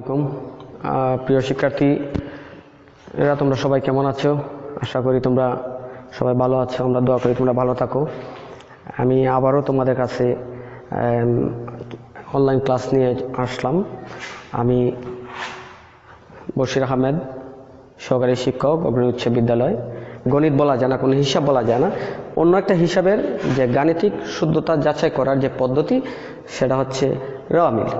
আলাইকুম প্রিয় শিক্ষার্থী এরা তোমরা সবাই কেমন আছো? আশা করি তোমরা সবাই ভালো আছো। আমরা দোয়া করি তোমরা ভালো থাকো। আমি আবারও তোমাদের কাছে অনলাইন ক্লাস নিয়ে আসলাম। আমি বশির আহমেদ, সহকারী শিক্ষক, অগ্রণী উচ্চ বিদ্যালয়। গণিত বলা যায় না, কোনো হিসাব বলা যায় না, অন্য একটা হিসাবের যে গাণিতিক শুদ্ধতা যাচাই করার যে পদ্ধতি সেটা হচ্ছে রেওয়ামিল।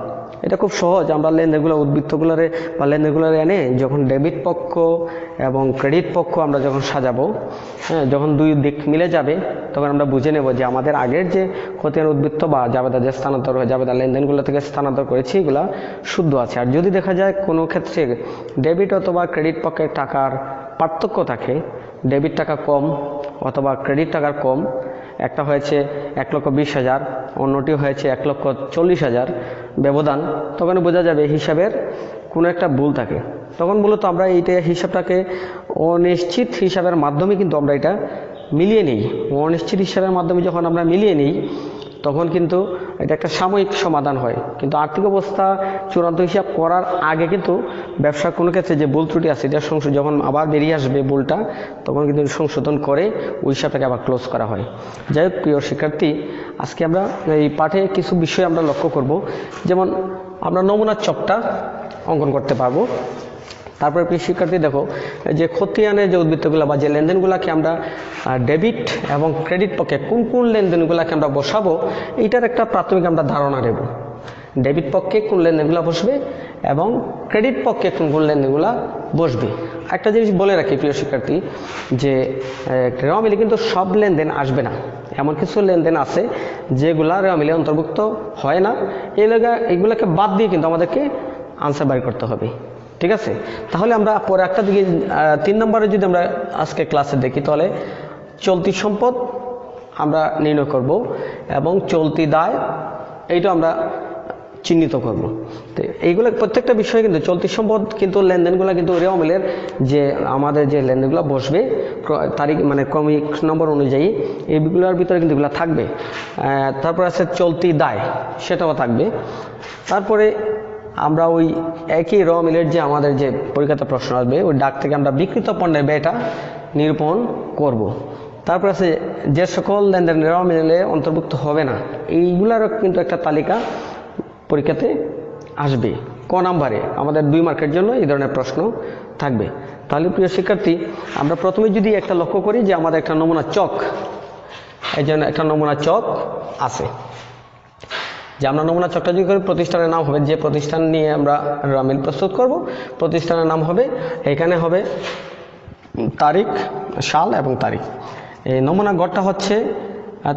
এটা খুব সহজ। আমরা লেনদেনগুলো উদ্বৃত্তগুলোরে বা লেনদেনগুলোরে এনে যখন ডেবিট পক্ষ এবং ক্রেডিট পক্ষ আমরা যখন সাজাবো, যখন দুই দিক মিলে যাবে তখন আমরা বুঝে নেব যে আমাদের আগের যে খতিয়ান উদ্বৃত্ত বা জাবেদা যে স্থানান্তর হয়ে জাবেদা লেনদেনগুলো থেকে স্থানান্তর করেছি এগুলো শুদ্ধ আছে। আর যদি দেখা যায় কোনো ক্ষেত্রে ডেবিট অথবা ক্রেডিট পক্ষের টাকার পার্থক্য থাকে, ডেবিট টাকা কম অথবা ক্রেডিট টাকার কম, একটা হয়েছে 1,20,000, অন্যটি হয়েছে 1,40,000 ব্যবধান, তখন বোঝা যাবে হিসাবের কোনো একটা ভুল থাকে। তখন মূলত আমরা এইটা হিসাবটাকে অনিশ্চিত হিসাবের মাধ্যমে কিন্তু আমরা এটা মিলিয়ে নিই। অনিশ্চিত হিসাবের মাধ্যমে যখন আমরা মিলিয়ে নিই তখন কিন্তু এটা একটা সাময়িক সমাধান হয়। কিন্তু আর্থিক অবস্থা চূড়ান্ত হিসাব করার আগে কিন্তু ব্যবসার কোনো ক্ষেত্রে যে ভুল ত্রুটি আছে এটা যখন আবার বেরিয়ে আসবে ভুলটা, তখন কিন্তু সংশোধন করে ওই হিসাবটাকে আবার ক্লোজ করা হয়। যাই হোক প্রিয় শিক্ষার্থী, আজকে আমরা এই পাঠে কিছু বিষয় আমরা লক্ষ্য করব। যেমন আমরা নমুনার চকটা অঙ্কন করতে পারবো। তারপরে প্রিয় শিক্ষার্থী দেখো যে খতিয়ানের যে উদ্বৃত্তগুলো বা যে লেনদেনগুলোকে আমরা ডেবিট এবং ক্রেডিট পক্ষে কোন কোন লেনদেনগুলোকে আমরা বসাবো এইটার একটা প্রাথমিক আমরা ধারণা নেব। ডেবিট পক্ষে কোন লেনদেনগুলো বসবে এবং ক্রেডিট পক্ষে কোন কোন লেনদেনগুলো বসবে। একটা জিনিস বলে রাখি প্রিয় শিক্ষার্থী, যে রেওয়ামিলে কিন্তু সব লেনদেন আসবে না। এমন কিছু লেনদেন আছে যেগুলা রেওয়ামিলে অন্তর্ভুক্ত হয় না। এইগুলোকে বাদ দিয়ে কিন্তু আমাদেরকে আনসার বের করতে হবে। ঠিক আছে? তাহলে আমরা পরে একটা দিকে 3 নম্বরে যদি আমরা আজকে ক্লাসে দেখি তাহলে চলতি সম্পদ আমরা নির্ণয় করব এবং চলতি দায় এইটা আমরা চিহ্নিত করব। তো এইগুলো প্রত্যেকটা বিষয়ে কিন্তু চলতি সম্পদ কিন্তু লেনদেনগুলো কিন্তু রেওয়ামিলের যে আমাদের যে লেনদেনগুলো বসবে তারিখ মানে ক্রমিক নম্বর অনুযায়ী এইগুলোর ভিতরে কিন্তু এগুলো থাকবে। তারপর আছে চলতি দায়, সেটাও থাকবে। তারপরে আমরা ওই একই রেওয়ামিলের যে আমাদের যে পরীক্ষাতে প্রশ্ন আসবে ওই ডাক থেকে আমরা বিক্রিত পণ্যের ব্যয়টা নিরূপণ করব। তারপর আছে যে সকল লেনদেন রেওয়ামিলে অন্তর্ভুক্ত হবে না এইগুলারও কিন্তু একটা তালিকা পরীক্ষাতে আসবে। ক নাম্বারে আমাদের 2 মার্কের জন্য এই ধরনের প্রশ্ন থাকবে। তাহলে প্রিয় শিক্ষার্থী, আমরা প্রথমে যদি একটা লক্ষ্য করি যে আমাদের একটা নমুনা চক, এই জন্য একটা নমুনা চক আছে যে আমরা নমুনা চকটা যদি করি প্রতিষ্ঠানের নাম হবে, যে প্রতিষ্ঠান নিয়ে আমরা রেওয়ামিল প্রস্তুত করব প্রতিষ্ঠানের নাম হবে, এখানে হবে তারিখ, সাল এবং তারিখ। এই নমুনা গড়টা হচ্ছে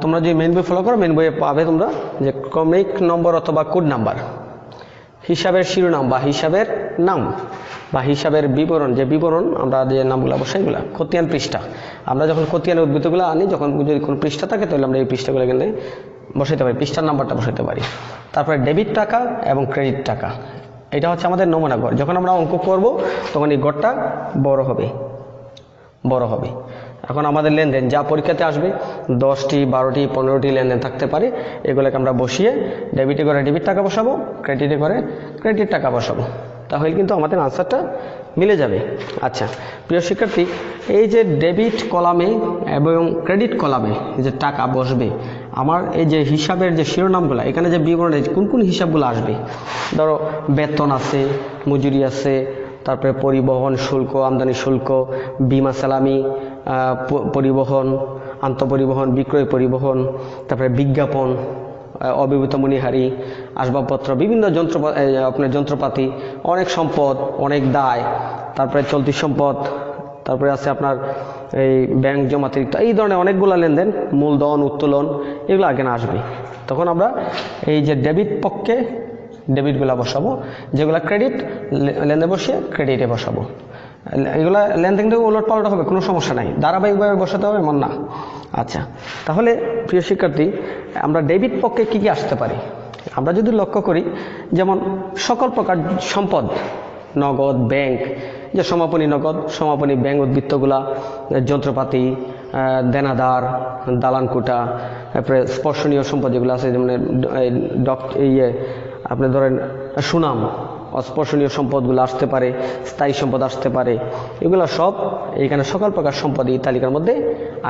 তোমরা যদি মেন বই ফলো করো মেন বইয়ে পাবে তোমরা যে ক্রমিক নম্বর অথবা কোড নাম্বার, হিসাবের শিরোনাম বা হিসাবের নাম বা হিসাবের বিবরণ, যে বিবরণ আমরা যে নামগুলো বসাই এগুলো খতিয়ান পৃষ্ঠা। আমরা যখন খতিয়ানের উদ্বৃত্তগুলো আনি যখন যদি কোনো পৃষ্ঠা থাকে তাহলে আমরা এই পৃষ্ঠাগুলো এখানে বসাইতে পারি, পৃষ্ঠার নাম্বারটা বসাইতে পারি। তারপরে ডেবিট টাকা এবং ক্রেডিট টাকা, এটা হচ্ছে আমাদের নমুনা গড়। যখন আমরা অঙ্ক করব তখন এই গড়টা বড় হবে। এখন আমাদের লেনদেন যা পরীক্ষাতে আসবে 10টি 12টি 15টি লেনদেন থাকতে পারে, এগুলোকে আমরা বসিয়ে ডেবিটে করে ডেবিট টাকা বসাবো, ক্রেডিটে করে ক্রেডিট টাকা বসাবো, তাহলে কিন্তু আমাদের আনসারটা মিলে যাবে। আচ্ছা প্রিয় শিক্ষার্থী, এই যে ডেবিট কলামে এবং ক্রেডিট কলামে যে টাকা বসবে, আমার এই যে হিসাবের যে শিরোনামগুলো এখানে যে বিবরণে কোন কোন হিসাবগুলো আসবে, ধরো বেতন আছে, মজুরি আছে, তারপরে পরিবহন শুল্ক, আমদানি শুল্ক, বিমা সালামি, পরিবহন, আন্তঃপরিবহন, বিক্রয় পরিবহন, তারপরে বিজ্ঞাপন, অব্যবহৃত মণিহারি, আসবাবপত্র, বিভিন্ন আপনার যন্ত্রপাতি, অনেক সম্পদ, অনেক দায়, তারপরে চলতি সম্পদ, তারপরে আছে আপনার এই ব্যাংক জমাতিরিক্ত, এই ধরনের অনেকগুলো লেনদেন, মূলধন, উত্তোলন, এগুলো আগে না আসবে। তখন আমরা এই যে ডেবিট পক্ষে ডেবিটগুলো বসাবো, যেগুলো ক্রেডিট লেনদেন বসিয়ে ক্রেডিটে বসাবো। এগুলা লেনদেনটা উলট পালট হবে, কোনো সমস্যা নাই, ধারাবাহিকভাবে বসাতে হবে এমন না। আচ্ছা তাহলে প্রিয় শিক্ষার্থী, আমরা ডেবিট পক্ষে কি কি আসতে পারি আমরা যদি লক্ষ্য করি, যেমন সকল প্রকার সম্পদ, নগদ, ব্যাংক, যে সমাপনী নগদ, সমাপনী ব্যাংক উদ্বৃত্তগুলা, যন্ত্রপাতি, দেনাদার, দালানকুটা, তারপরে স্পর্শনীয় সম্পদ যেগুলো আছে, যেমন আপনি ধরেন সুনাম, অস্পর্শনীয় সম্পদগুলো আসতে পারে, স্থায়ী সম্পদ আসতে পারে, এগুলো সব এইখানে সকল প্রকার সম্পদ এই তালিকার মধ্যে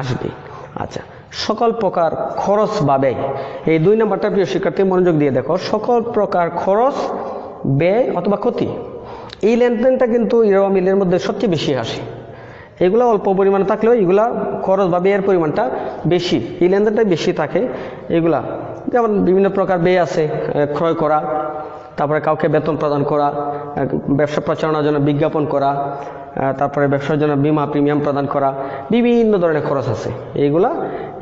আসবে। আচ্ছা, সকল প্রকার খরচ বা ব্যয়, এই 2 নম্বরটা প্রিয় শিক্ষার্থী মনোযোগ দিয়ে দেখো। সকল প্রকার খরচ, ব্যয় অথবা ক্ষতি, এই লেনদেনটা কিন্তু ইরা অমিলের মধ্যে সবচেয়ে বেশি আসে। এগুলো অল্প পরিমাণে থাকলেও এগুলা খরচ বা ব্যয়ের পরিমাণটা বেশি, এই লেনদেনটাই বেশি থাকে। এগুলা যেমন বিভিন্ন প্রকার ব্যয় আছে, ক্রয় করা, তারপরে কাউকে বেতন প্রদান করা, ব্যবসা প্রচারণার জন্য বিজ্ঞাপন করা, তারপরে ব্যবসার জন্য বীমা প্রিমিয়াম প্রদান করা, বিভিন্ন ধরনের খরচ আছে, এইগুলা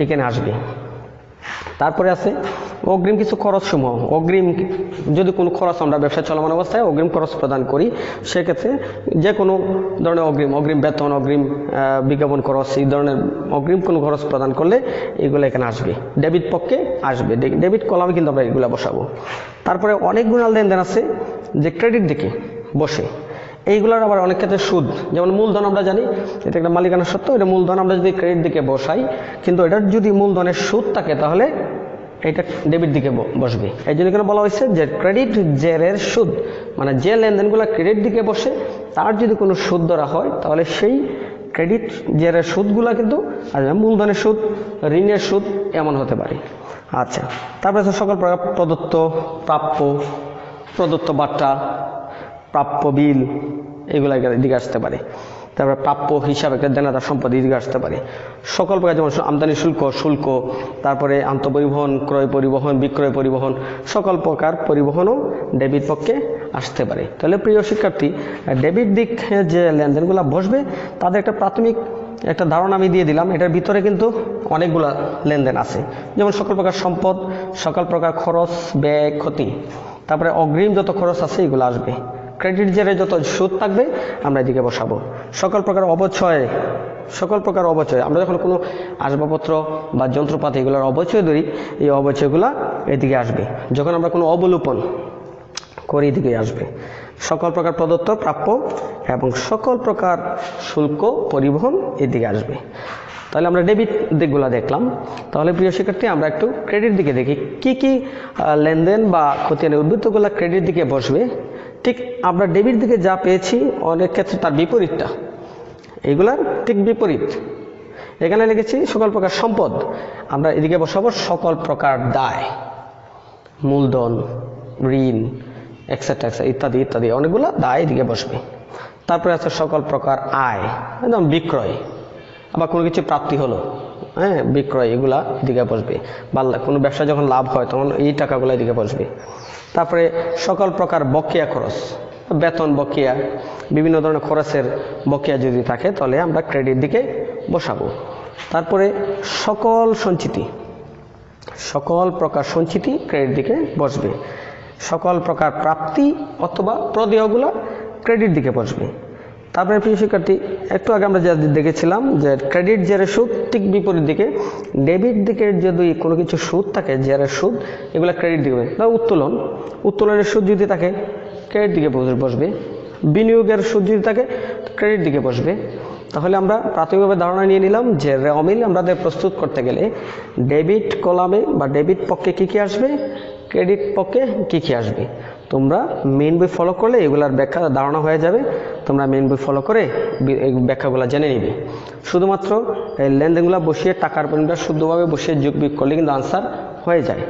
এখানে আসবে। তারপরে আছে অগ্রিম কিছু খরচ সমূহ। অগ্রিম যদি কোনো খরচ আমরা ব্যবসা চলমান অবস্থায় অগ্রিম খরচ প্রদান করি, সেক্ষেত্রে যে কোনো ধরনের অগ্রিম বেতন, অগ্রিম বিজ্ঞাপন খরচ, এই ধরনের অগ্রিম কোনো খরচ প্রদান করলে এগুলো এখানে আসবে, ডেবিট পক্ষে আসবে। ডেবিট কলামে কিন্তু আমরা এগুলো বসাবো। তারপরে অনেকগুলো লেনদেন আছে যে ক্রেডিট দিকে বসে, এইগুলোর আবার অনেক ক্ষেত্রে সুদ, যেমন মূলধন আমরা জানি এটা একটা মালিকানা সত্ত্ব, এটা মূলধন আমরা যদি ক্রেডিট দিকে বসাই, কিন্তু এটার যদি মূলধনের সুদ থাকে তাহলে এটা ডেবিট দিকে বসবে। এই জন্য এখানে বলা হয়েছে যে ক্রেডিট জেরের সুদ, মানে যে লেনদেনগুলো ক্রেডিট দিকে বসে তার যদি কোনো সুদ ধরা হয় তাহলে সেই ক্রেডিট জেরের সুদগুলো কিন্তু মূলধনের সুদ, ঋণের সুদ এমন হতে পারে। আচ্ছা, তারপরে সকল প্রকার প্রদত্ত প্রাপ্য, প্রদত্ত বার্তা, প্রাপ্য বিল, এগুলো দিকে আসতে পারে। তারপরে প্রাপ্য হিসাবে একটা দেনাদার সম্পদ দিকে আসতে পারে। সকল প্রকার যেমন আমদানি শুল্ক, তারপরে আন্তঃপরিবহন, ক্রয় পরিবহন, বিক্রয় পরিবহন, সকল প্রকার পরিবহনও ডেবিট পক্ষে আসতে পারে। তাহলে প্রিয় শিক্ষার্থী, ডেবিট দিকে যে লেনদেনগুলো বসবে তাদের একটা প্রাথমিক একটা ধারণা আমি দিয়ে দিলাম। এটার ভিতরে কিন্তু অনেকগুলা লেনদেন আছে, যেমন সকল প্রকার সম্পদ, সকল প্রকার খরচ, ব্যয়, ক্ষতি, তারপরে অগ্রিম যত খরচ আছে এগুলো আসবে। ক্রেডিট জেরে যত সুদ থাকবে আমরা এদিকে বসাবো। সকল প্রকার অবচয়, আমরা যখন কোনো আসবাবপত্র বা যন্ত্রপাতি এগুলোর অবচয় ধরি, এই অবচয়গুলা এদিকে আসবে। যখন আমরা কোনো অবলোপন করি এদিকে আসবে। সকল প্রকার প্রদত্ত প্রাপ্য এবং সকল প্রকার শুল্ক পরিবহন এদিকে আসবে। তাহলে আমরা ডেবিট দিকগুলো দেখলাম। তাহলে প্রিয় শিক্ষার্থী, আমরা একটু ক্রেডিট দিকে দেখি কি কি লেনদেন বা ক্ষতির উদ্বৃত্তগুলো ক্রেডিট দিকে বসবে। ঠিক আমরা ডেবিট দিকে যা পেয়েছি অনেক ক্ষেত্রে তার বিপরীতটা, এগুলার ঠিক বিপরীত। এখানে লিখেছি সকল প্রকার সম্পদ, আমরা এদিকে বসাবো সকল প্রকার দায়, মূলধন, ঋণ, এক্সেট্রা ইত্যাদি ইত্যাদি অনেকগুলো দায় এদিকে বসবে। তারপরে আছে সকল প্রকার আয়, একদম বিক্রয়, আবার কোনো কিছু প্রাপ্তি হলো, বিক্রয়, এগুলা এদিকে বসবে। বা কোনো ব্যবসা যখন লাভ হয় তখন এই টাকাগুলো এদিকে বসবে। তারপরে সকল প্রকার বকেয়া খরচ, বেতন বকেয়া, বিভিন্ন ধরনের খরচের বকেয়া যদি থাকে তাহলে আমরা ক্রেডিট দিকে বসাবো। তারপরে সকল প্রকার সঞ্চিতি ক্রেডিট দিকে বসবে। সকল প্রকার প্রাপ্তি অথবা প্রদেয়গুলো ক্রেডিট দিকে বসবে। তারপরে প্রিয় শিক্ষার্থী, একটু আগে আমরা যা দেখেছিলাম যে ক্রেডিট জেরের সুদ ঠিক বিপরীত দিকে, ডেবিট দিকে যদি কোনো কিছু সুদ থাকে, জেরের সুদ, এগুলো ক্রেডিট দিকে, বা উত্তোলনের সুদ যদি থাকে ক্রেডিট দিকে বসবে। বিনিয়োগের সুদ যদি থাকে ক্রেডিট দিকে বসবে। তাহলে আমরা প্রাথমিকভাবে ধারণা নিয়ে নিলাম যে অমিল আমাদের প্রস্তুত করতে গেলে ডেবিট কলামে বা ডেবিট পক্ষে কী কী আসবে, ক্রেডিট পক্ষে কী কী আসবে। তোমরা মেইন বই ফলো করলে এগুলার ব্যাখ্যা ধারণা হয়ে যাবে। তোমরা মেইন বই ফলো করে এই ব্যাখ্যাগুলো জেনে নিবে। শুধুমাত্র এই লেনদেনগুলো বসিয়ে টাকার পরিমাণটা শুদ্ধভাবে বসিয়ে যোগ বিয়োগ করলে কিন্তু আনসার হয়ে যায়।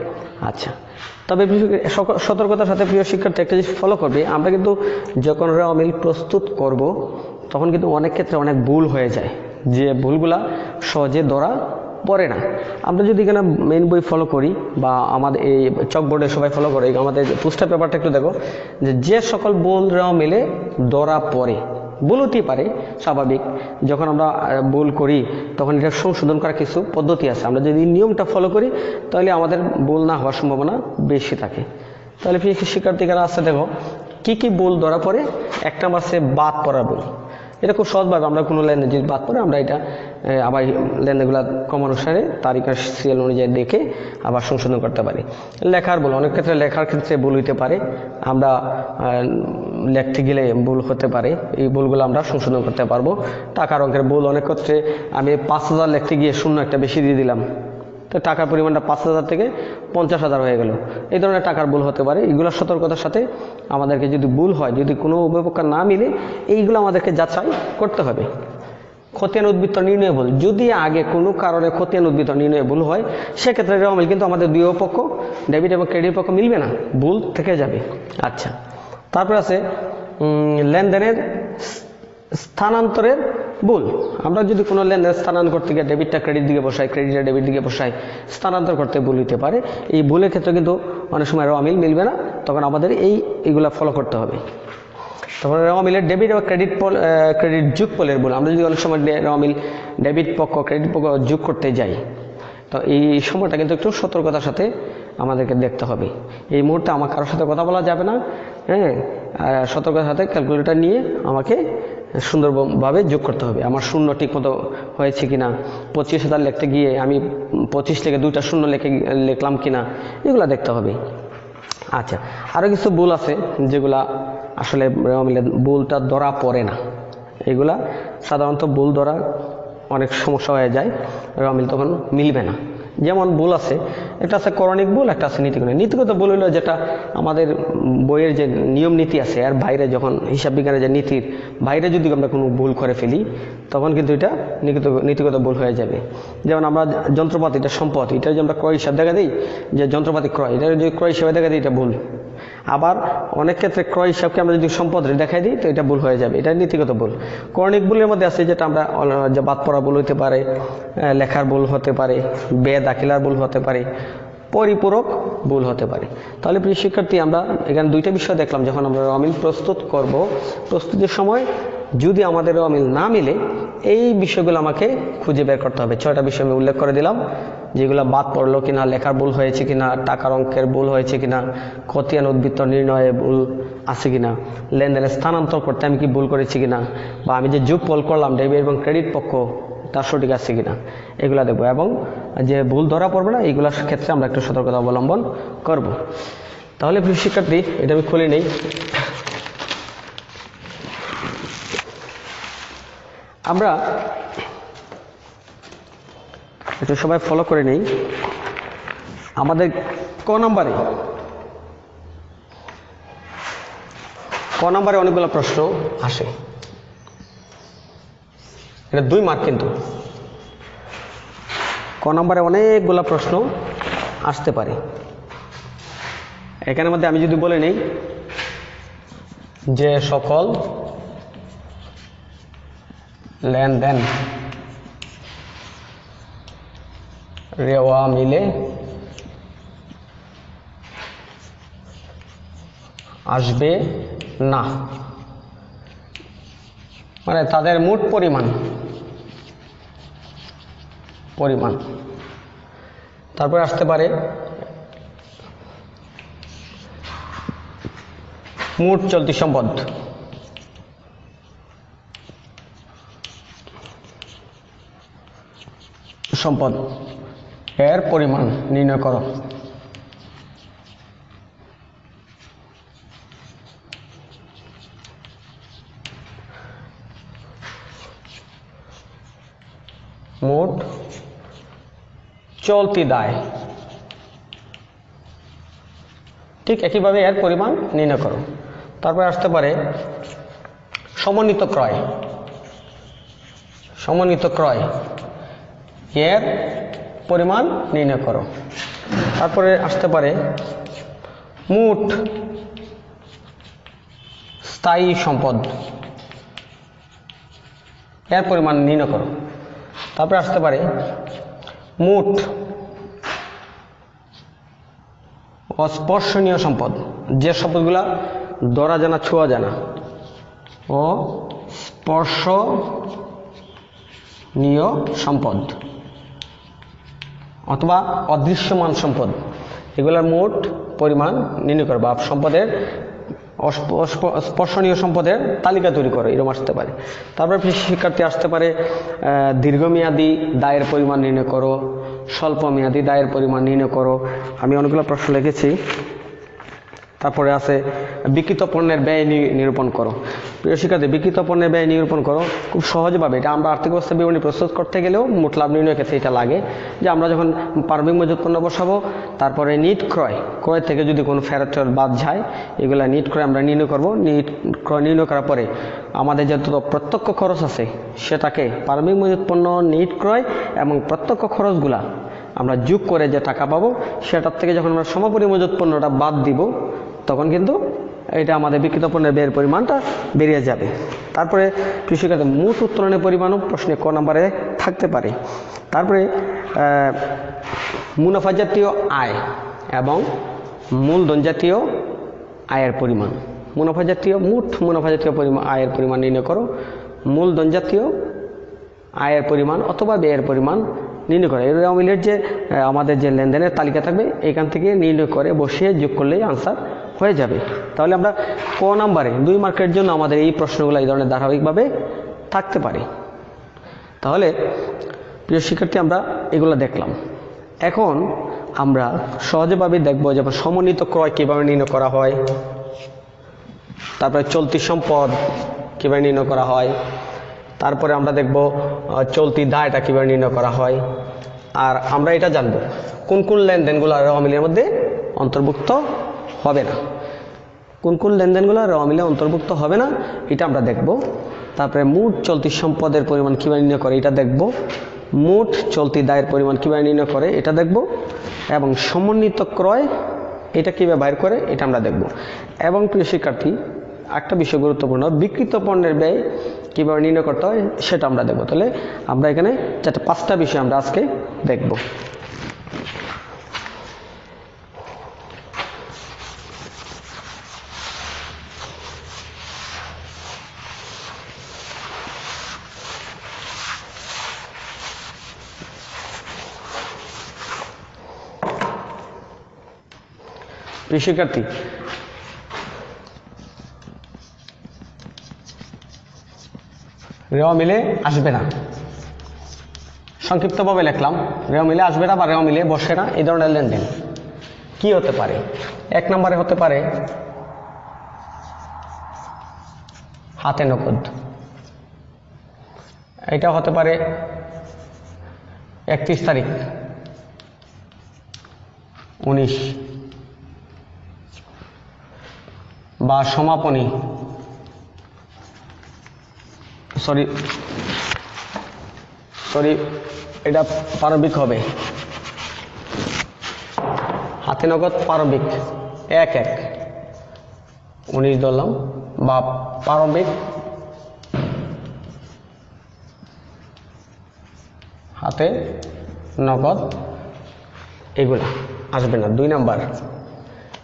আচ্ছা, তবে সতর্কতার সাথে প্রিয় শিক্ষার্থী একটা জিনিস ফলো করবে, আমরা কিন্তু যখন অমিল প্রস্তুত করব তখন কিন্তু অনেক ক্ষেত্রে অনেক ভুল হয়ে যায়, যে ভুলগুলা সহজে ধরা পড়ে না। আমরা যদি এখানে মেইন বই ফলো করি বা আমাদের এই চকবোর্ডে সবাই ফলো করে, আমাদের পোস্টার পেপারটা একটু দেখো, যে সকল ভুল মিলে ধরা পড়ে, ভুল হতেই পারে, স্বাভাবিক। যখন আমরা ভুল করি তখন এটা সংশোধন করার কিছু পদ্ধতি আছে। আমরা যদি নিয়মটা ফলো করি তাহলে আমাদের ভুল না হওয়ার সম্ভাবনা বেশি থাকে। তাহলে শিক্ষার্থীরা আসতে দেখো কি কি ভুল ধরা পড়ে। এক নম্বর আছে বাদ পড়ার ভুল। এটা খুব সহজভাবে আমরা কোনো লেনদেন যদি বাদ পড়ে আমরা এটা আবার লেনদেনগুলো ক্রমানুসারে তারিখের সিরিয়াল অনুযায়ী দেখে আবার সংশোধন করতে পারি। লেখার ভুল, অনেক ক্ষেত্রে লেখার ক্ষেত্রে ভুল হইতে পারে, আমরা লিখতে গেলে ভুল হতে পারে, এই ভুলগুলো আমরা সংশোধন করতে পারবো। টাকার অঙ্কের ভুল, অনেক ক্ষেত্রে আমি 5,000 লিখতে গিয়ে শূন্য একটা বেশি দিয়ে দিলাম, তো টাকার পরিমাণটা 5,000 থেকে 50,000 হয়ে গেল। এই ধরনের টাকার ভুল হতে পারে। এইগুলো সতর্কতার সাথে আমাদেরকে যদি ভুল হয়, যদি কোনো উভয়পক্ষ না মিলে, এইগুলো আমাদেরকে যাচাই করতে হবে। খতিয়ান উদ্বৃত্ত নির্ণয় ভুল, যদি আগে কোনো কারণে খতিয়ান উদ্বৃত্ত নির্ণয় ভুল হয়, সেক্ষেত্রে রেওয়া মিল কিন্তু আমাদের দুই পক্ষ, ডেবিট এবং ক্রেডিট পক্ষ মিলবে না, ভুল থেকে যাবে। আচ্ছা, তারপর আছে লেনদেনের স্থানান্তরের ভুল। আমরা যদি কোনো লেনদেন স্থানান্তর করতে গিয়ে ডেবিটটা ক্রেডিট দিকে বসাই, ক্রেডিটটা ডেবিট দিকে বসাই, স্থানান্তর করতে ভুল হতে পারে। এই ভুলের ক্ষেত্রে কিন্তু অনেক সময় রেওয়া মিল মিলবে না, তখন আমাদের এইগুলা ফলো করতে হবে। তারপরে রেওয়া মিলের ডেবিট এবং ক্রেডিট যোগফলের ভুল। আমরা যদি অনেক সময় রেওয়া মিল ডেবিট পক্ষ ক্রেডিট পক্ষ যোগ করতে যাই, তো এই সময়টা কিন্তু একটু সতর্কতার সাথে আমাদেরকে দেখতে হবে। এই মুহূর্তে আমার কারোর সাথে কথা বলা যাবে না, হ্যাঁ, সতর্কতার সাথে ক্যালকুলেটর নিয়ে আমাকে সুন্দরভাবে যোগ করতে হবে। আমার শূন্য ঠিক মতো হয়েছে কিনা, 25,000 লিখতে গিয়ে আমি 25 লিখে 2টা শূন্য লিখলাম কিনা, এগুলো দেখতে হবে। আচ্ছা, আরও কিছু ভুল আছে যেগুলা আসলে রেওয়া মিলে ভুলটা ধরা পড়ে না। এগুলা সাধারণত ভুল ধরা অনেক সমস্যা হয়ে যায়, রেওয়া মিল তখন মিলবে না। যেমন ভুল আছে, একটা আছে করণিক ভুল, একটা আছে নীতিগত। নীতিগত ভুল হলো যেটা আমাদের বইয়ের যে নিয়ম নীতি আছে এর বাইরে, যখন হিসাব বিজ্ঞানের যে নীতির বাইরে যদি আমরা কোনো ভুল করে ফেলি, তখন কিন্তু এটা নীতিগত ভুল হয়ে যাবে। যেমন আমরা যন্ত্রপাতি, এটা সম্পদ, এটা যে আমরা ক্রয় হিসাব দেখা দিই, যে যন্ত্রপাতি ক্রয়, এটা যদি ক্রয় হিসাবে দেখা দিই, এটা ভুল। আবার অনেক ক্ষেত্রে ক্রয় হিসাবকে আমরা যদি সম্পদ দেখাই দিই, তো এটা ভুল হয়ে যাবে, এটা নীতিগত ভুল। করণিক ভুলের মধ্যে আছে যেটা আমরা যে বাদ পড়া ভুল হতে পারে, লেখার ভুল হতে পারে, দাখিলার ভুল হতে পারে, পরিপূরক ভুল হতে পারে। তাহলে প্রিয় শিক্ষার্থী, আমরা এখানে দুইটা বিষয় দেখলাম। যখন আমরা রেওয়া মিল প্রস্তুত করব, প্রস্তুতির সময় যদি আমাদের রেওয়া মিল না মিলে, এই বিষয়গুলো আমাকে খুঁজে বের করতে হবে। 6টা বিষয় আমি উল্লেখ করে দিলাম, যেগুলো বাদ পড়লো কিনা, লেখার ভুল হয়েছে কিনা, টাকার অঙ্কের ভুল হয়েছে কিনা, খতিয়ান উদ্বৃত্ত নির্ণয়ে ভুল আছে কিনা, লেনদেনের স্থানান্তর করতে আমি কি ভুল করেছি কিনা, বা আমি যে যোগফল করলাম ডেবিট এবং ক্রেডিট পক্ষ, তার সঠিক আছে কিনা, এগুলা দেখবো। এবং যে ভুল ধরা পড়বে না, এইগুলোর ক্ষেত্রে আমরা একটু সতর্কতা অবলম্বন করব। তাহলে প্রিয় শিক্ষার্থী, এটা আমি খুলে নেই। আমরা একটু সবাই ফলো করে নেই। আমাদের ক নাম্বারে অনেকগুলো প্রশ্ন আসে, এটা 2 মার্ক। কিন্তু ক নাম্বারে অনেকগুলো প্রশ্ন আসতে পারে। এখানের মধ্যে আমি যদি বলে নেই যে সকল লেনদেন রেওয়া মিলে আসবে না, মানে তাদের মোট পরিমাণ, তারপরে আসতে পারে মোট চলতি সম্পদ এর পরিমাণ নির্ণয় করো। মোট চলতি দায়, ঠিক একইভাবে এর পরিমাণ নির্ণয় করো। তারপরে আসতে পারে সমন্বিত ক্রয় এর পরিমাণ নির্ণয় করো। তারপরে আসতে পারে মোট স্থায়ী সম্পদ এর পরিমাণ নির্ণয় করো। তারপরে আসতে পারে মোট অস্পর্শনীয় সম্পদ, যে সম্পদগুলা ধরা জানা ছোঁয়া জানা, অস্পর্শনীয় সম্পদ অথবা অদৃশ্যমান সম্পদ, এগুলোর মোট পরিমাণ নির্ণয় করো, বা সম্পদের স্পর্শনীয় সম্পদের তালিকা তৈরি করো, এরকম আসতে পারে। তারপরে শিক্ষার্থী আসতে পারে দীর্ঘমেয়াদী দায়ের পরিমাণ নির্ণয় করো, স্বল্প মেয়াদী দায়ের পরিমাণ নির্ণয় করো। আমি অনেকগুলো প্রশ্ন লিখেছি, তারপরে আছে বিক্রিত পণ্যের ব্যয় নিরূপণ করো। প্রিয় শিক্ষার্থী, বিক্রিত পণ্যের ব্যয় নিরূপণ করো খুব সহজভাবে। এটা আমরা আর্থিক অবস্থা বিবরণী প্রস্তুত করতে গেলেও মোট লাভ নির্ণয়ের ক্ষেত্রে এটা লাগে, যে আমরা যখন প্রারম্ভিক মজুত পণ্য বসাবো, তারপরে নিট ক্রয় থেকে যদি কোনো ফেরত বাদ যায়, এগুলা নিট ক্রয় আমরা নির্ণয় করব। নিট ক্রয় নির্ণয় করার পরে আমাদের যত প্রত্যক্ষ খরচ আছে সেটাকে প্রারম্ভিক মজুত পণ্য, নিট ক্রয় এবং প্রত্যক্ষ খরচগুলা আমরা যোগ করে যে টাকা পাবো, সেটার থেকে যখন আমরা সমাপনী মজুত পণ্যটা বাদ দিব, তখন কিন্তু এটা আমাদের বিক্রিত পণ্যের ব্যয়ের পরিমাণটা বেরিয়ে যাবে। তারপরে কৃষিকাজে মোট উত্তোলনের পরিমাণও প্রশ্নে ক নম্বরে থাকতে পারে। তারপরে মুনাফা জাতীয় আয় এবং মূলধন জাতীয় আয়ের পরিমাণ। মুনাফা জাতীয় আয়ের পরিমাণ নির্ণয় করো। মূলধন জাতীয় আয়ের পরিমাণ অথবা ব্যয়ের পরিমাণ নির্ণয় করে। এর মিলের যে আমাদের যে লেনদেনের তালিকা থাকবে, এখান থেকে নির্ণয় করে বসিয়ে যোগ করলেই আনসার হয়ে যাবে। তাহলে আমরা ক নাম্বারে 2 মার্কের জন্য আমাদের এই প্রশ্নগুলো এই ধরনের ধারাবাহিকভাবে থাকতে পারে। তাহলে প্রিয় শিক্ষার্থী, আমরা এগুলো দেখলাম। এখন আমরা সহজভাবে দেখব যে সমন্বিত ক্রয় কীভাবে নির্ণয় করা হয়, তারপরে চলতি সম্পদ কীভাবে নির্ণয় করা হয়, তারপরে আমরা দেখব চলতি দায়টা কীভাবে নির্ণয় করা হয়, আর আমরা এটা জানব কোন কোন লেনদেনগুলো রেওয়া মিলের মধ্যে অন্তর্ভুক্ত হবে না, কোন কোন লেনদেনগুলো রেওয়া মিলে অন্তর্ভুক্ত হবে না, এটা আমরা দেখব। তারপরে মোট চলতি সম্পদের পরিমাণ কীভাবে নির্ণয় করে এটা দেখব, মোট চলতি দায়ের পরিমাণ কীভাবে নির্ণয় করে এটা দেখব, এবং সমন্বিত ক্রয় এটা কীভাবে বাইর করে এটা আমরা দেখব। এবং প্রিয় শিক্ষার্থী, একটা বিষয় গুরুত্বপূর্ণ, বিক্রিত পণ্যের ব্যয় কীভাবে নির্ণয় করতে হয় সেটা আমরা দেখব। তাহলে আমরা এখানে 5টা বিষয় আমরা আজকে দেখব। প্রিয় শিক্ষার্থী, রেওয়া মিলে আসবে না, সংক্ষিপ্তভাবে লিখলাম, রেওয়া মিলে আসবে না বা রেওয়া মিলে বসে না, এই ধরনের লেনদেন কি হতে পারে? 1 নম্বরে হতে পারে হাতে নগদ, এটা হতে পারে 31 তারিখ 19 বা সমাপনী, সরি এটা প্রারম্ভিক হবে, হাতে নগদ প্রারম্ভিক 1/1/19 ধরলাম, বা প্রারম্ভিক হাতে নগদ, এগুলা আসবে না 2 নাম্বার।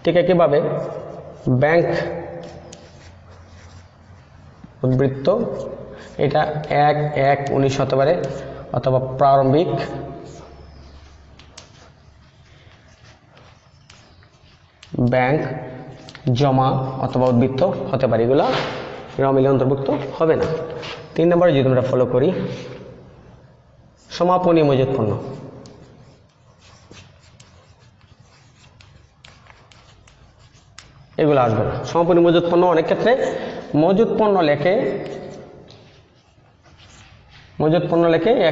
ঠিক একইভাবে ব্যাংক উদ্বৃত্ত, এটা 1/1/19 হতে পারে, অথবা প্রারম্ভিক ব্যাংক জমা অথবা উদ্বৃত্ত হতে পারে, এগুলো রেওয়া মিলে অন্তর্ভুক্ত হবে না। 3 নম্বরে যদি আমরা ফলো করি সমাপনী মজুত পণ্য, এগুলো আসবে না। সমাপনী মজুত পণ্য অনেক ক্ষেত্রে মজুত পণ্য লেখে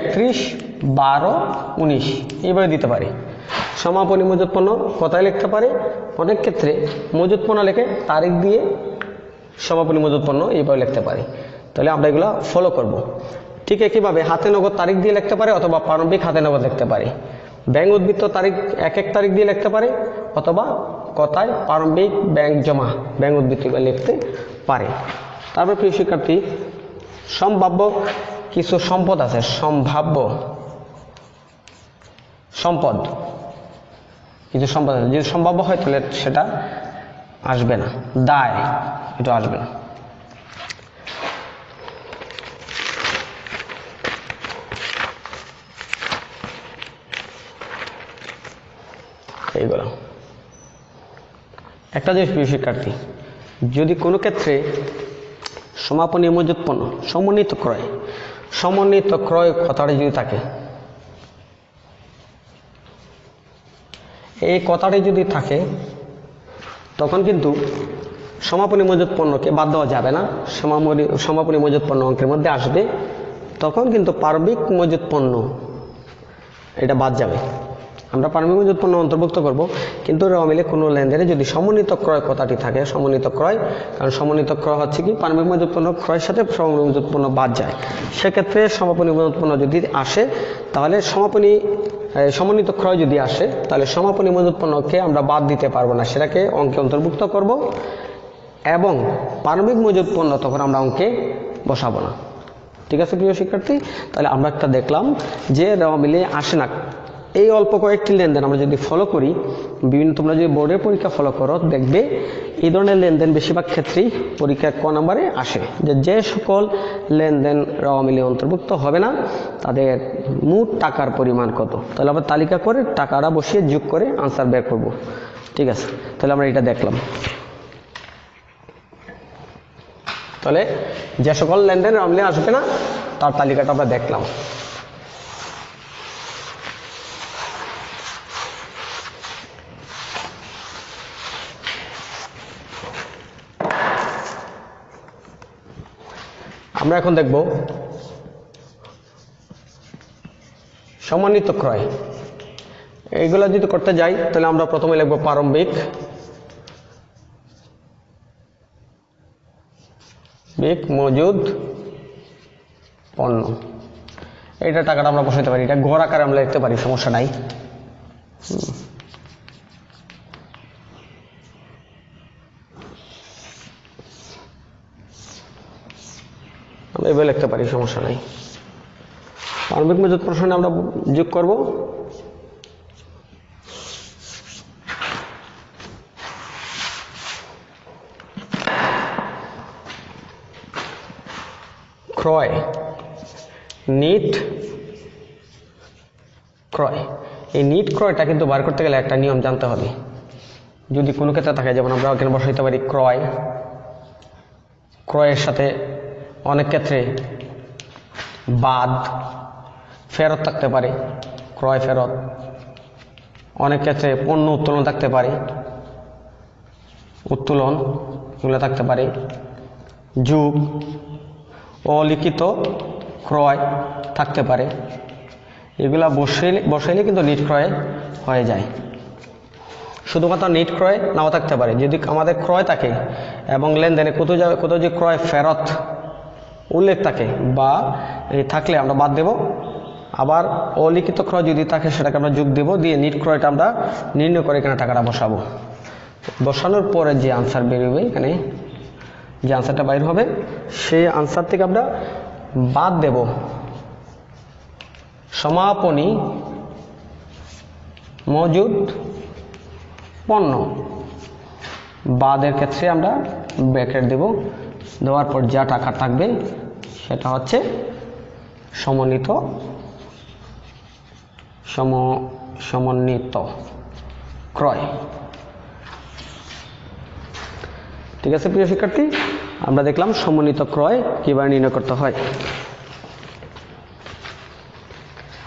31/12/19 এইভাবে দিতে পারে। সমাপনী মজুত পণ্য কোথায় লিখতে পারে? অনেক ক্ষেত্রে মজুত পণ্য লেখে তারিখ দিয়ে সমাপনী মজুত পণ্য এইভাবে লিখতে পারে। তাহলে আমরা এগুলো ফলো করব। ঠিক একইভাবে হাতে নগদ তারিখ দিয়ে লিখতে পারে, অথবা প্রারম্ভিক হাতে নগদ লিখতে পারে। ব্যাংক উদ্বৃত্ত তারিখ 1/1 তারিখ দিয়ে লিখতে পারে, অথবা কথায় প্রারম্ভিক ব্যাংক জমা ব্যাংক উদ্বৃত্ত লিখতে পারে। তারপর প্রিয় শিক্ষার্থী, সম্ভাব্য কিছু সম্পদ আছে, সম্ভাব্য সম্পদ কিছু সম্পদ আছে, যদি সম্ভাব্য হয় তাহলে সেটা আসবে না। দায় এটা আসবে না। এইগুলো একটা জিনিস প্রিয় শিক্ষার্থী, যদি কোনো ক্ষেত্রে সমাপনী মজুত পণ্য সমন্বিত ক্রয় কথাটি যদি থাকে, এই কথাটি যদি থাকে তখন কিন্তু সমাপনী মজুত পণ্যকে বাদ দেওয়া যাবে না, সমাপনী মজুত পণ্য অঙ্কের মধ্যে আসবে, তখন কিন্তু প্রারম্ভিক মজুত পণ্য এটা বাদ যাবে। আমরা প্রারম্ভিক মজুত পণ্য অন্তর্ভুক্ত করব, কিন্তু র মিলে কোনো লেনদেনে যদি সমন্বিত ক্রয় কথাটি থাকে, সমন্বিত ক্রয়, কারণ সমন্বিত ক্রয় হচ্ছে কি প্রারম্ভিক মজুত পণ্য ক্রয়ের সাথে সমাপনী মজুত পণ্য বাদ যায়, সেক্ষেত্রে সমাপনী মজুত পণ্য যদি আসে তাহলে সমন্বিত ক্রয় যদি আসে তাহলে সমাপনী মজুত পণ্যকে আমরা বাদ দিতে পারবো না, সেটাকে অঙ্কে অন্তর্ভুক্ত করব, এবং প্রারম্ভিক মজুত পণ্য তখন আমরা অঙ্কে বসাবো না। ঠিক আছে প্রিয় শিক্ষার্থী, তাহলে আমরা একটা দেখলাম যে র মিলে আসে না। এই অল্প কয়েকটি লেনদেন আমরা যদি ফলো করি, তোমরা যদি বোর্ডের পরীক্ষা ফলো করো দেখবে এই ধরনের লেনদেন বেশিরভাগ ক্ষেত্রেই পরীক্ষার ক নম্বরে আসে, যে সকল লেনদেন র মিলে অন্তর্ভুক্ত হবে না তাদের মোট টাকার পরিমাণ কত। তাহলে আমরা তালিকা করে টাকাটা বসিয়ে যোগ করে আনসার বের করব। ঠিক আছে, তাহলে আমরা এটা দেখলাম। তাহলে যে সকল লেনদেন র মিলে আসবে না তার তালিকাটা আমরা দেখলাম। আমরা এখন দেখব সমন্বিত ক্রয়। এইগুলো যদি করতে যাই তাহলে আমরা প্রথমে লিখব প্রারম্ভিক মজুদ পণ্য। এটা টাকাটা আমরা বসাতে পারি, এটা ঘর আকারে আমরা লিখতে পারি, সমস্যা নাই। আমরা এভাবে লিখতে পারি, সমস্যা নাই। প্রারম্ভিক মজুদ পণ্য আমরা যোগ করব, ক্রয়, নিট ক্রয়। এই নিট ক্রয়টা কিন্তু বার করতে গেলে একটা নিয়ম জানতে হবে। যদি কোনো ক্ষেত্রে থাকে, যেমন আমরা এখানে বসাইতে পারি ক্রয়ের সাথে অনেক ক্ষেত্রে বাদ ফেরত থাকতে পারে, ক্রয় ফেরত, অনেক ক্ষেত্রে পণ্য উত্তোলন থাকতে পারে, উত্তোলন এগুলো থাকতে পারে, যোগ, অলিখিত ক্রয় থাকতে পারে। এগুলা বসাইলে কিন্তু নিট ক্রয় হয়ে যায়। শুধুমাত্র নিট ক্রয় নাও থাকতে পারে, যদি আমাদের ক্রয় থাকে এবং লেনদেনে কোথাও যে ক্রয় ফেরত উল্লেখ থাকে বা থাকলে আমরা বাদ দেব, আবার অলিখিত ক্রয় যদি থাকে সেটাকে আমরা যোগ দেব, দিয়ে নিট ক্রয়টা আমরা নির্ণয় করে এখানে টাকাটা বসাবো। বসানোর পরে যে আনসার বেরোবে, এখানে যে আনসারটা বাইর হবে সেই আনসার থেকে আমরা বাদ দেব সমাপনী মজুদ পণ্য। বাদের ক্ষেত্রে আমরা ব্র্যাকেট দেব, দেওয়ার পর যা টাকা থাকবে সেটা হচ্ছে সমন্বিত ক্রয়। ঠিক আছে প্রিয় শিক্ষার্থী, আমরা দেখলাম সমন্বিত ক্রয় কিভাবে নির্ণয় করতে হয়।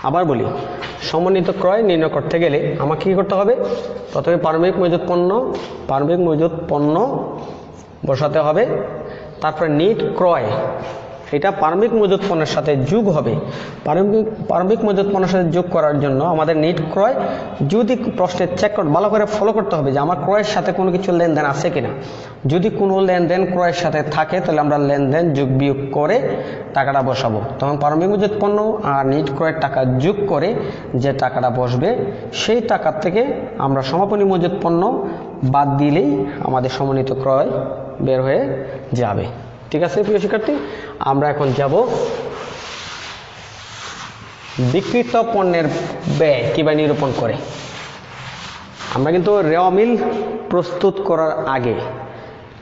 আবার বলি, সমন্বিত ক্রয় নির্ণয় করতে গেলে আমাকে কি করতে হবে? প্রথমে প্রারম্ভিক মজুদ পণ্য বসাতে হবে, তারপরে নিট ক্রয়, এটা প্রারম্ভিক মজুদ পণ্যের সাথে যোগ হবে। প্রারম্ভিক মজুদ পণ্যের সাথে যোগ করার জন্য আমাদের নিট ক্রয় যদি প্রশ্নের চেক ভালো করে ফলো করতে হবে যে আমার ক্রয়ের সাথে কোনো কিছু লেনদেন আছে কিনা। যদি কোনো লেনদেন ক্রয়ের সাথে থাকে তাহলে আমরা লেনদেন যোগ বিয়োগ করে টাকাটা বসাবো। তখন প্রারম্ভিক মজুদ পণ্য আর নিট ক্রয়ের টাকা যোগ করে যে টাকাটা বসবে সেই টাকার থেকে আমরা সমাপনী মজুদ পণ্য বাদ দিলেই আমাদের সমন্বিত ক্রয় বের হয়ে যাবে। ঠিক আছে প্রিয় শিক্ষার্থী, আমরা এখন যাব বিক্রিত পণ্যের ব্যয় কিভাবে নিরূপণ করে। আমরা কিন্তু রেওয়া মিল প্রস্তুত করার আগে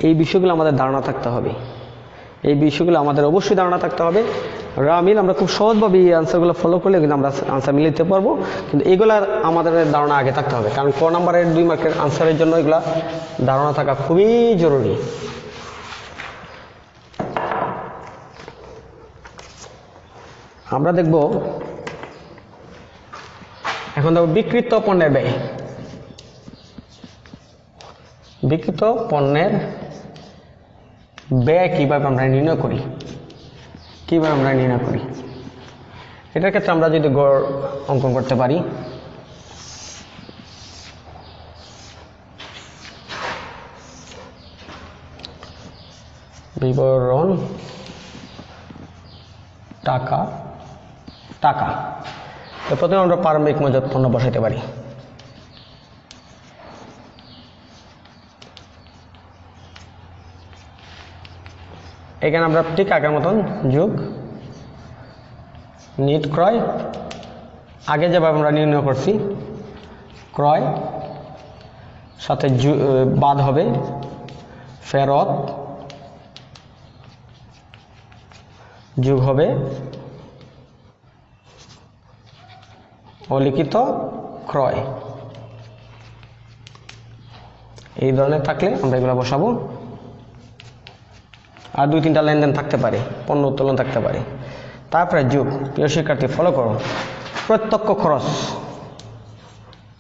এই বিষয়গুলো আমাদের ধারণা থাকতে হবে। এই বিষয়গুলো আমাদের অবশ্যই ধারণা থাকতে হবে। রেওয়া মিল আমরা খুব সহজভাবে এই আনসারগুলো ফলো করলে কিন্তু আমরা আনসার মিলে দিতে পারবো, কিন্তু এগুলার আমাদের ধারণা আগে থাকতে হবে, কারণ ক নাম্বারের 2 মার্কের আনসারের জন্য এগুলা ধারণা থাকা খুবই জরুরি। আমরা দেখব এখন দেখব বিক্রিত পণ্যের ব্যয়। বিক্রিত পণ্যের ব্যয় কিভাবে আমরা নির্ণয় করি, এটার ক্ষেত্রে আমরা যদি গড় অঙ্কন করতে পারি, বিবরণ টাকা তো প্রথমে আমরা প্রারম্ভিক মজুত পণ্য বসাইতে পারি। এখানে আমরা ঠিক আগের মতন যোগ নিট ক্রয়, আগে যেভাবে আমরা নির্ণয় করছি ক্রয় সাথে বাদ হবে ফেরত, যোগ হবে অলিখিত ক্রয়। এই ধরনের থাকলে আমরা এগুলো বসাবো। আর 2-3টা লেনদেন থাকতে পারে, পণ্য উত্তোলন থাকতে পারে। তারপরে যোগ, প্রিয় শিক্ষার্থী ফলো করো, প্রত্যক্ষ খরচ,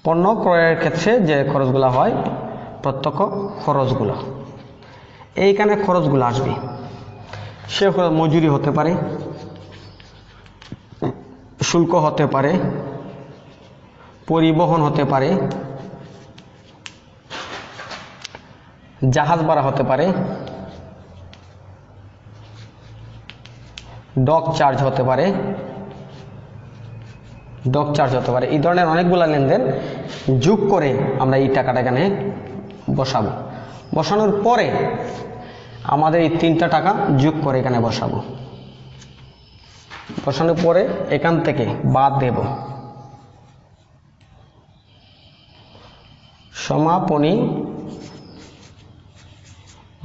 পণ্য ক্রয়ের ক্ষেত্রে যে খরচগুলো হয় প্রত্যক্ষ খরচগুলো, এইখানে খরচগুলো আসবে। সে মজুরি হতে পারে, শুল্ক হতে পারে, পরিবহন হতে পারে, জাহাজ ভাড়া হতে পারে, ডক চার্জ হতে পারে, এই ধরনের অনেকগুলো লেনদেন যোগ করে আমরা এই টাকাটা এখানে বসাবো। বসানোর পরে আমাদের এই 3টা টাকা যোগ করে এখানে বসাবো। বসানোর পরে এখান থেকে বাদ দেব সমাপনী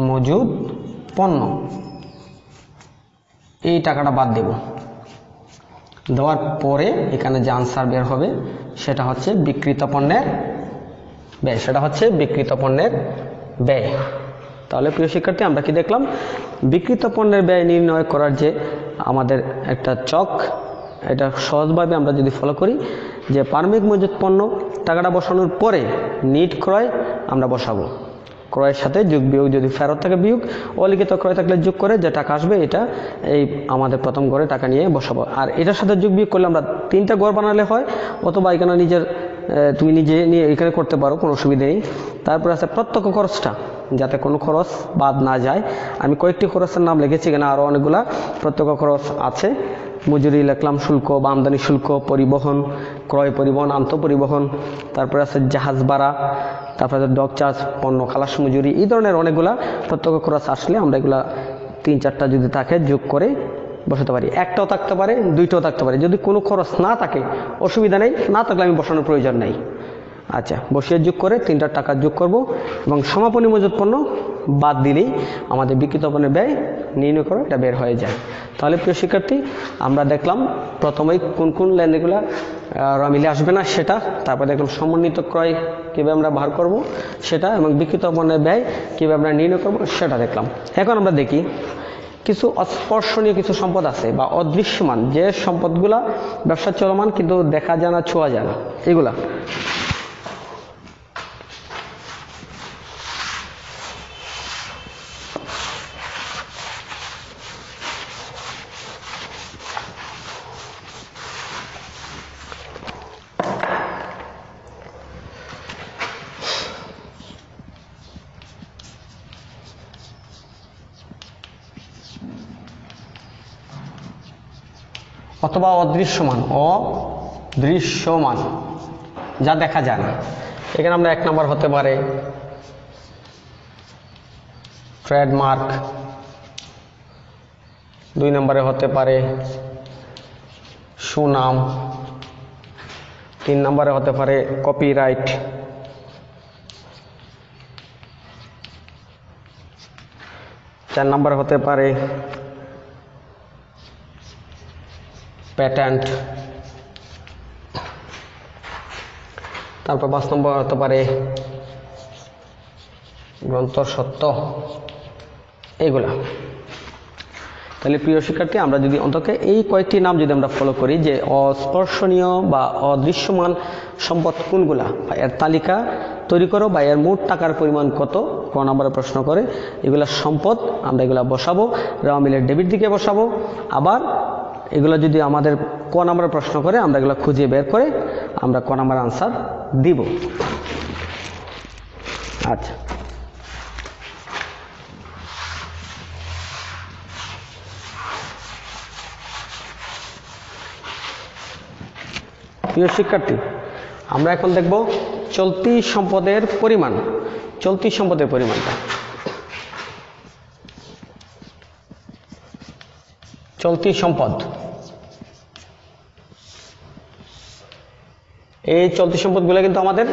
মজুদ পণ্য, এই টাকাটা বাদ দেব। দেওয়ার পরে এখানে যে আনসার বের হবে সেটা হচ্ছে বিক্রিত পণ্যের ব্যয়, তাহলে প্রিয় শিক্ষার্থী আমরা কি দেখলাম, বিক্রিত পণ্যের ব্যয় নির্ণয় করার যে আমাদের একটা চক, এটা সহজভাবে আমরা যদি ফলো করি যে প্রারম্ভিক মজুদ পণ্য টাকাটা বসানোর পরে নিট ক্রয় আমরা বসাবো, ক্রয়ের সাথে যোগ বিয়োগ, যদি ফেরত থাকে বিয়োগ, অলিখিত ক্রয় থাকলে যোগ করে যে টাকা আসবে এটা এই আমাদের প্রথম ঘরে টাকা নিয়ে বসাবো। আর এটার সাথে যোগ বিয়োগ করলে আমরা 3টা ঘর বানালে হয়, অথবা এখানে তুমি নিজে নিয়ে এখানে করতে পারো, কোনো অসুবিধা নেই। তারপরে আছে প্রত্যক্ষ খরচটা, যাতে কোনো খরচ বাদ না যায়। আমি কয়েকটি খরচের নাম লিখেছি, এখানে আরও অনেকগুলা প্রত্যক্ষ খরচ আছে। মজুরি লিখলাম, শুল্ক বা আমদানি শুল্ক, পরিবহন, ক্রয় পরিবহন, আন্তঃপরিবহন, তারপরে আছে জাহাজ ভাড়া, তারপরে আছে ডক চার্জ, পণ্য খালাস মজুরি, এই ধরনের অনেকগুলা প্রত্যক্ষ খরচ আসলে আমরা এগুলা 3-4টা যদি থাকে যোগ করে বসাতে পারি। একটাও থাকতে পারে, 2টাও থাকতে পারে। যদি কোনো খরচ না থাকে অসুবিধা নেই, না থাকলে আমি বসানোর প্রয়োজন নেই। আচ্ছা, বসিয়ে যোগ করে 3টা টাকা যোগ করব এবং সমাপনী মজুদ পণ্য বাদ দিলেই আমাদের বিক্রিত পণ্যের ব্যয় নির্ণয় করে এটা বের হয়ে যায়। তাহলে প্রিয় শিক্ষার্থী আমরা দেখলাম প্রথমেই কোন লেনদেনগুলো মিলে আসবে না সেটা, তারপর দেখলাম সমন্বিত ক্রয় কীভাবে আমরা বার করব সেটা, এবং বিক্রিত পণ্যের ব্যয় কীভাবে আমরা নির্ণয় করব সেটা দেখলাম। এখন আমরা দেখি কিছু অস্পর্শনীয় কিছু সম্পদ আছে বা অদৃশ্যমান যে সম্পদগুলা ব্যবসা চলমান কিন্তু দেখা যায় না, ছোঁয়া যায় না, এগুলা অথবা অদৃশ্যমান যা দেখা যায় না। এখানে আমরা 1 নম্বর হতে পারে ট্রেডমার্ক, 2 নম্বরে হতে পারে সুনাম, 3 নম্বরে হতে পারে কপিরাইট, 4 নম্বরে হতে পারে প্যাটেন্ট, তারপর 5 নম্বর হতে পারে গ্রন্থ সত্য। এইগুলা তাহলে প্রিয় শিক্ষার্থী, আমরা যদি অন্তত এই কয়েকটি নাম যদি আমরা ফলো করি, যে অস্পর্শনীয় বা অদৃশ্যমান সম্পদ কোনগুলা, এর তালিকা তৈরি করো বা এর মোট টাকার পরিমাণ কত, ক নম্বরে প্রশ্ন করে এগুলা সম্পদ আমরা এগুলা বসাবো, রেওয়া মিলের ডেবিট দিকে বসাবো। আবার এগুলো যদি আমাদের ক নম্বরে প্রশ্ন করে আমরা এগুলো খুঁজে বের করে আমরা ক নম্বর আনসার দিব। আচ্ছা, প্রিয় শিক্ষার্থী, আমরা এখন দেখব চলতি সম্পদের পরিমাণ। চলতি সম্পদের পরিমাণটা, চলতি সম্পদ, এই চলতি সম্পদগুলো কিন্তু আমাদের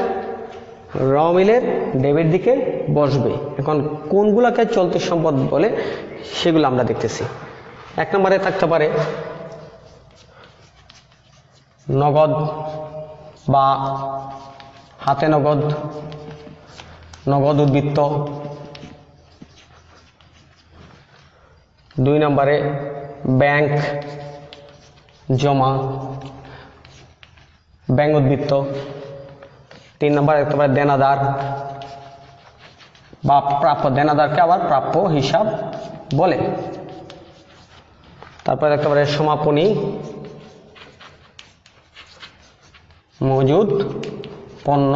র মিলের ডেবিট দিকে বসবে। এখন কোনগুলাকে চলতি সম্পদ বলে সেগুলো আমরা দেখতেছি। এক নম্বরে থাকতে পারে নগদ বা হাতে নগদ, নগদ উদ্বৃত্ত। দুই নম্বরে ব্যাংক জমা, ব্যাংক উদ্বৃত্ত। তিন নম্বরে থাকতে পারে দেনাদার বা প্রাপ্য, দেনাদারকে আবার প্রাপ্য হিসাব বলে। তারপরে দেখতে পারে সমাপনী, মজুদ পণ্য।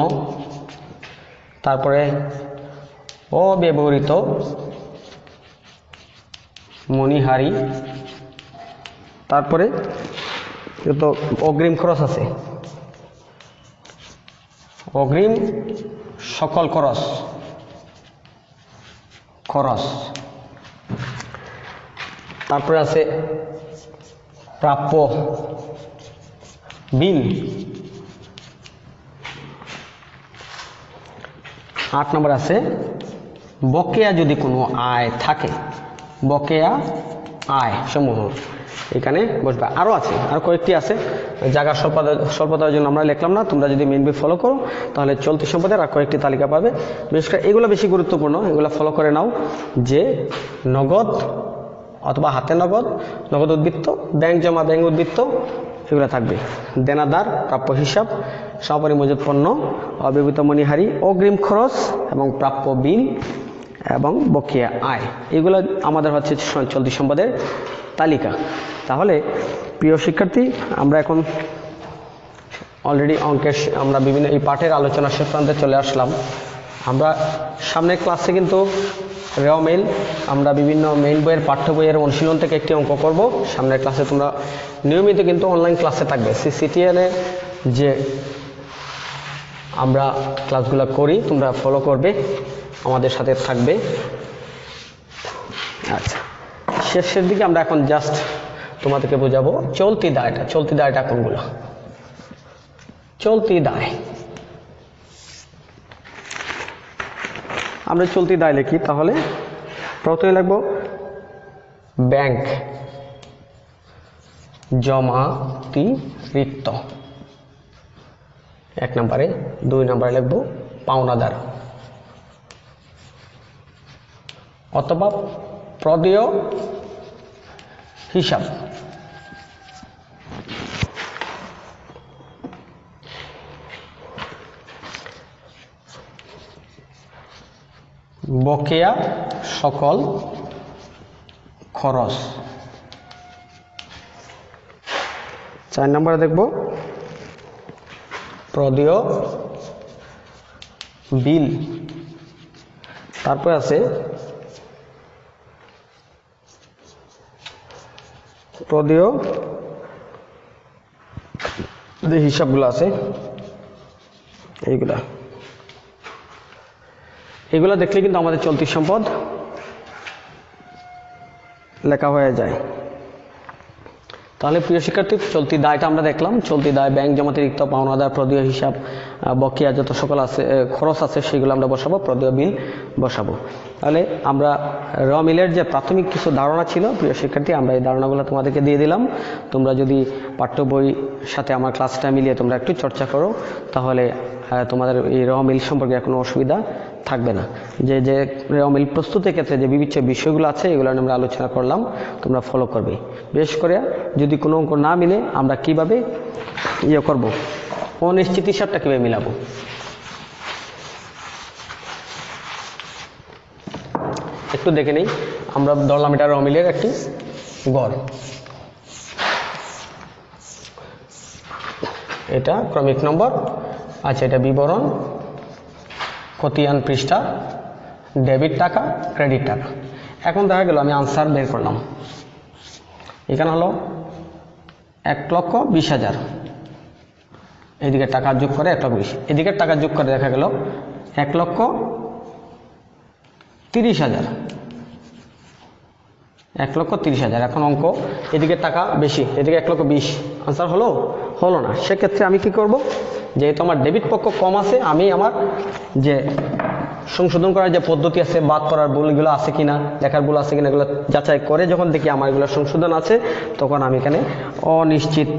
তারপরে অব্যবহৃত মণিহারি। তারপরে তো অগ্রিম খরচ আছে, অগ্রিম সকল খরচ, খরচ। তারপরে আছে প্রাপ্য বিল। 8 নম্বর আছে বকেয়া, যদি কোনো আয় থাকে, বকেয়া আয় সমূহ এখানে বসবে। আরও আছে, আর কয়েকটি আছে, জায়গার স্বল্পতার জন্য আমরা লিখলাম না। তোমরা যদি মেইন বই ফলো করো তাহলে চলতি সম্পদের আর কয়েকটি তালিকা পাবে। বিশেষ করে এগুলো বেশি গুরুত্বপূর্ণ, এগুলো ফলো করে নাও। যে নগদ অথবা হাতে নগদ, নগদ উদ্বৃত্ত, ব্যাংক জমা, ব্যাংক উদ্বৃত্ত, এগুলো থাকবে। দেনাদার, প্রাপ্য হিসাব, সমাপনী মজুদ পণ্য, অব্যবহৃত মণিহারি, অগ্রিম খরচ এবং প্রাপ্য বিল এবং বকেয়া আয়, এগুলো আমাদের হচ্ছে চলতি সম্পদের তালিকা। তাহলে প্রিয় শিক্ষার্থী, আমরা এখন অলরেডি অঙ্কের আমরা বিভিন্ন এই পাঠের আলোচনা শেষ প্রান্তে চলে আসলাম। আমরা সামনের ক্লাসে কিন্তু রেওয়া মিল আমরা বিভিন্ন মেইন বইয়ের পাঠ্য বইয়ের অনুশীলন থেকে একটি অঙ্ক করব। সামনের ক্লাসে তোমরা নিয়মিত কিন্তু অনলাইন ক্লাসে থাকবে, সিসিটিএল এ যে আমরা ক্লাসগুলো করি তোমরা ফলো করবে, আমাদের সাথে থাকবে। আচ্ছা, শেষের দিকে আমরা এখন জাস্ট তোমাদেরকে বোঝাবো চলতি দায়টা। চলতি দায়টা কোনগুলো? চলতি দায়, আমরা চলতি দায় লিখি, তাহলে প্রথমে লিখব ব্যাংক জমাতিরিক্ত 1 নম্বরে। 2 নম্বরে লিখব পাওনাদার অথবা প্রদেয় হিসাব। বকেয়া সকল খরচ। 4 নম্বরে দেখব প্রদেয় বিল। তারপরে আছে প্রদেয় যে হিসাবগুলো আছে এইগুলা, এগুলো দেখলে কিন্তু আমাদের চলতি সম্পদ লেখা হয়ে যায়। তাহলে প্রিয় শিক্ষার্থী, চলতি দায়টা আমরা দেখলাম। চলতি দায় ব্যাংক জমাতিরিক্ত, পাওনাদার, প্রদেয় হিসাব, বকেয়া যত সকল আছে খরচ আছে সেগুলো আমরা বসাবো, প্রদেয় বিল বসাবো। তাহলে আমরা র মিলের যে প্রাথমিক কিছু ধারণা ছিল প্রিয় শিক্ষার্থী, আমরা এই ধারণাগুলো তোমাদেরকে দিয়ে দিলাম। তোমরা যদি পাঠ্য বইয়ের সাথে আমার ক্লাসটা মিলিয়ে তোমরা একটু চর্চা করো তাহলে তোমাদের এই র মিল সম্পর্কে কোনো অসুবিধা থাকবে না। যে যে রেওয়ামিল প্রস্তুতের ক্ষেত্রে যে বিবিধ বিষয়গুলো আছে এগুলো আমরা আলোচনা করলাম, তোমরা ফলো করবে। বিশেষ করে যদি কোনো অঙ্ক না মিলে আমরা কিভাবে করব, অনিশ্চিত হিসাবটা কীভাবে মিলাবো। একটু দেখে নেই, আমরা ধরলাম এটা রেওয়ামিলের একটি গড়, এটা ক্রমিক নম্বর, আচ্ছা এটা বিবরণ, খতিয়ান পৃষ্ঠা, ডেবিট টাকা, ক্রেডিট টাকা। এখন দেখা গেল আমি আনসার বের করলাম, এখানে হলো 1,20,000, এদিকে টাকা যোগ করে 1,20,000, এদিকে টাকা যোগ করে দেখা গেল 1,30,000, 1,30,000। এখন অঙ্ক এদিকে টাকা বেশি, এদিকে 1,20,000, আনসার হলো না। সেক্ষেত্রে আমি কি করব, যেহেতু আমার ডেবিট পক্ষ কম আছে, আমি আমার যে সংশোধন করার যে পদ্ধতি আছে, বাদ করার ভুলগুলো আছে কিনা, লেখার ভুল আছে কিনা, এগুলো যাচাই করে যখন দেখি আমার এগুলো সংশোধন আছে, তখন আমি এখানে অনিশ্চিত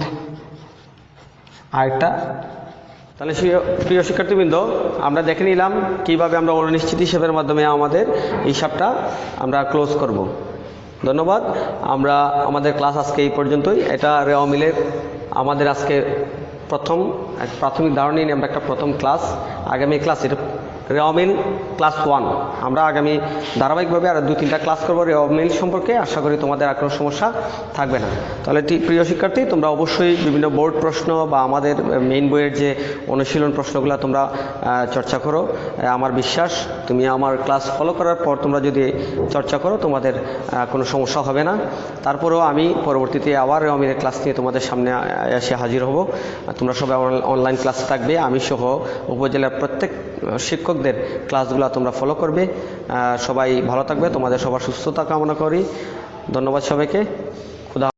আরেকটা। তাহলে প্রিয় শিক্ষার্থীবৃন্দ, আমরা দেখে নিলাম কিভাবে আমরা অনিশ্চিত হিসাবের মাধ্যমে আমাদের হিসাবটা আমরা ক্লোজ করব। ধন্যবাদ। আমরা আমাদের ক্লাস আজকে এই পর্যন্তই। এটা রেওয়ামিলের আমাদের আজকে প্রাথমিক ধারণা নিয়ে আমরা একটা প্রথম ক্লাস। আগামী ক্লাস এটা রেওয়ামিল ক্লাস 1, আমরা আগামী ধারাবাহিকভাবে আর 2-3টা ক্লাস করবো রেওয়ামিল সম্পর্কে। আশা করি তোমাদের আর কোনো সমস্যা থাকবে না। তাহলে প্রিয় শিক্ষার্থী, তোমরা অবশ্যই বিভিন্ন বোর্ড প্রশ্ন বা আমাদের মেইন বইয়ের যে অনুশীলন প্রশ্নগুলো তোমরা চর্চা করো। আমার বিশ্বাস তুমি আমার ক্লাস ফলো করার পর তোমরা যদি চর্চা করো, তোমাদের কোনো সমস্যা হবে না। তারপরেও আমি পরবর্তীতে আবার রেওয়ামিলের ক্লাস নিয়ে তোমাদের সামনে এসে হাজির হব। তোমরা সবাই অনলাইন ক্লাসে থাকবে, আমি সহ উপজেলার প্রত্যেক শিক্ষকদের ক্লাসগুলো তোমরা ফলো করবে। সবাই ভালো থাকবে, তোমাদের সবার সুস্থতা কামনা করি। ধন্যবাদ সবাইকে।